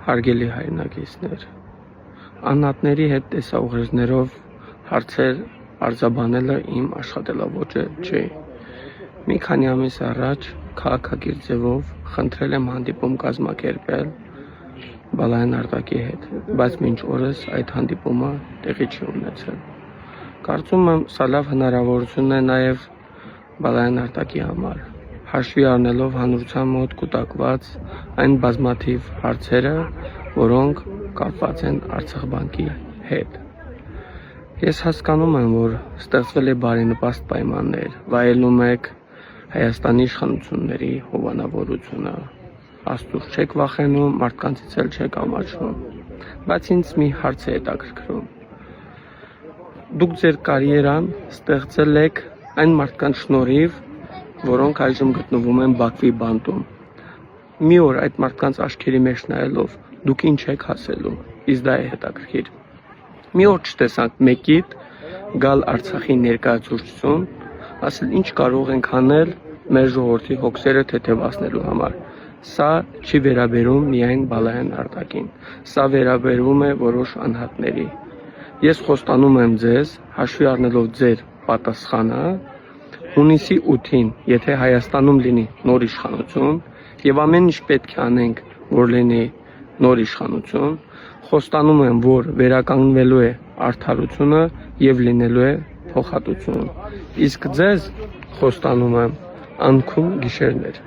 Հարգելի հայրենակիցներ, անհատների հետ տեսաուղերձներով հարցեր արձաբանելը իմ աշխատելաոճը չէ։ Մի քանի ամիս առաջ քաղաքակիրթ ձևով խնդրել եմ հանդիպում կազմակերպել Բալայան Արտակի հետ, բայց մինչ օրս այդ հանդիպումը տեղի չի ունեցել։ Կարծում եմ, սա լավ հնարավորություն է նաև Բալայան Արտակի համար, հաշվի առնելով հանրության մոտ կուտակված այն բազմաթիվ հարցերը, որոնք կապված են Արցախ բանկի հետ։ Ես հասկանում եմ, որ ստեղծվել է բարենպաստ պայմաններ, վայելում եք Հայաստանի իշխանությունների հովանավորությունը, Աստծուց չեք վախենում, մարդկանցից էլ չեք ամաչում, բայց ինձ մի հարց է հետաքրքրում։ Դուք ձեր կարիերան ստեղծել եք այն մարդկանց շնորհիվ, որոնք այժմ գտնվում են Բաքվի բանտում։ Մի օր այդ մարդկանց աչքերի մեջ նայելով դուք ինչ եք ասելու, իսկ դա է հետաքրքիր։ Մի օր չտեսանք մեկիդ գալ Արցախի ներկայացուցչություն, ասել ինչ կարող ենք անել մեր ժողովրդի հոգսերը թեթևացնելու համար։ Սա չի վերաբերում միայն Բալայան Արտակին, սա վերաբերում է որոշ անհատների։ Ես խոստանում եմ ձեզ, հաշվի առնելով ձեր պատասխանը, հունիսի 8-ին, եթե Հայաստանում լինի նոր իշխանություն, եւ ամեն ինչ պետք է անենք, որ լինի նոր իշխանություն, խոստանում եմ, որ վերականգնվելու է արդարությունը եւ լինելու է փոխհատուցում։ Իսկ ձեզ խոստանում եմ անքուն գիշերներ։